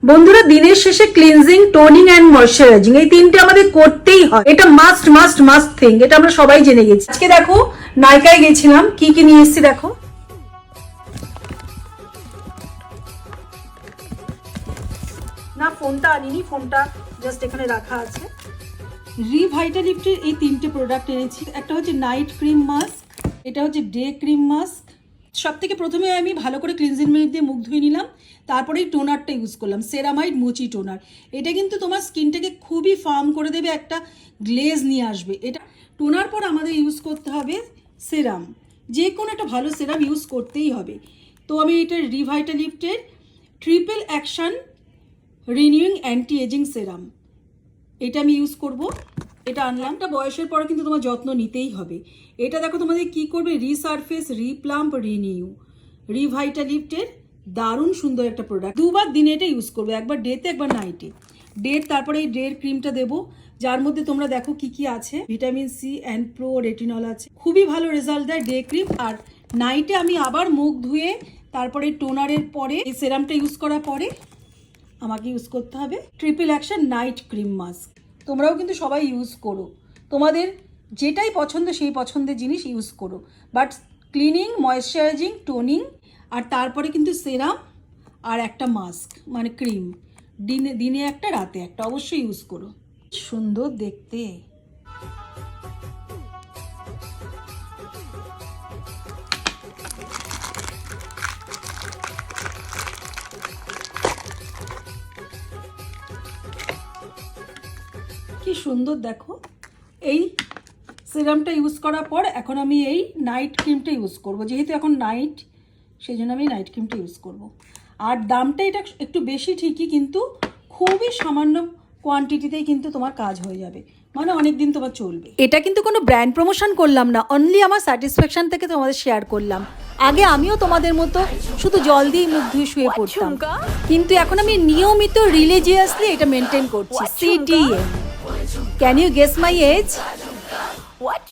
বন্ধুরা, দিনের শেষে ক্লিনজিং, টোনিং এন্ড ময়শ্চারাইজিং এই তিনটে আমাদের করতেই হয়। এটা মাস্ট মাস্ট মাস্ট থিং, এটা আমরা সবাই জেনে গেছি। আজকে দেখো নাইকায় গেছিলাম, কি কি নিয়ে এসেছি দেখো। না, ফোনটা আনিনি, ফোনটা জাস্ট এখানে রাখা আছে। রিভাইটালিফটের এই তিনটে প্রোডাক্ট এনেছি। একটা হচ্ছে নাইট ক্রিম মাস্ক, এটা হচ্ছে ডে ক্রিম মাস্ক। সব থেকে প্রথমে আমি ভালো করে ক্লিনজিং মিল্ক দিয়ে মুখ ধুয়ে নিলাম, তারপরেই টোনারটা ইউজ করলাম, সেরামাইড মুচি টোনার। এটা কিন্তু তোমার স্কিনটাকে খুবই ফার্ম করে দেবে, একটা গ্লেজ নিয়ে আসবে। এটা টোনার পর আমাদের ইউজ করতে হবে সেরাম, যে কোনো একটা ভালো সেরাম ইউজ করতেই হবে। তো আমি এটা রিভাইটালিফটের triple action renewing anti ageing সেরাম, এটা আমি ইউজ করব। এটা আনলাম। একটা বয়সের পরে কিন্তু তোমার যত্ন নিতেই হবে। এটা দেখো তোমাদের কি করবে, রিসারফেস, রিপ্লাম্প, রিনিউ, রিভাইটালিফটের দারুণ সুন্দর একটা প্রোডাক্ট। দুবার দিনে এটা ইউজ করবে, একবার ডেতে একবার নাইটে। ডেট তারপরে এই ডের ক্রিমটা দেবো, যার মধ্যে তোমরা দেখো কি কি আছে, vitamin C and pro retinol আছে। খুবই ভালো রেজাল্ট দেয় ডে ক্রিম। আর নাইটে আমি আবার মুখ ধুয়ে তারপরে টোনারের পরে এই সেরামটা ইউজ করার পরে আমাকে ইউজ করতে হবে triple action night cream mask. তোমরাও কিন্তু সবাই ইউজ করো, তোমাদের যেটাই পছন্দ সেই পছন্দের জিনিস ইউজ করো। বাট ক্লিনিং, ময়েশ্চারাইজিং, টোনিং, আর তারপরে কিন্তু সেরাম আর একটা মাস্ক মানে ক্রিম, দিনে একটা রাতে একটা অবশ্যই ইউজ করো। সুন্দর দেখতে। কি সুন্দর দেখো। এই সিরামটা ইউজ করার পর এখন আমি এই নাইট ক্রিমটা ইউজ করব, যেহেতু এখন নাইট, সেই জন্য আমি নাইট ক্রিমটা ইউজ করব। আর দামটা এটা একটু বেশি ঠিকই, কিন্তু খুবই সামান্য কোয়ান্টিটিতেই কিন্তু তোমার কাজ হয়ে যাবে, মানে অনেক দিন তোমার চলবে। এটা কিন্তু কোনো ব্র্যান্ড প্রমোশন করলাম না, অনলি আমার স্যাটিসফ্যাকশন থেকে তোমাদের শেয়ার করলাম। আগে আমিও তোমাদের মতো শুধু জল দিয়ে মুখ ধুয়ে শুয়ে পড়তাম, কিন্তু এখন আমি নিয়মিত রিলিজিয়াসলি এটা মেনটেন করছি। CTM. Can you guess my age? What?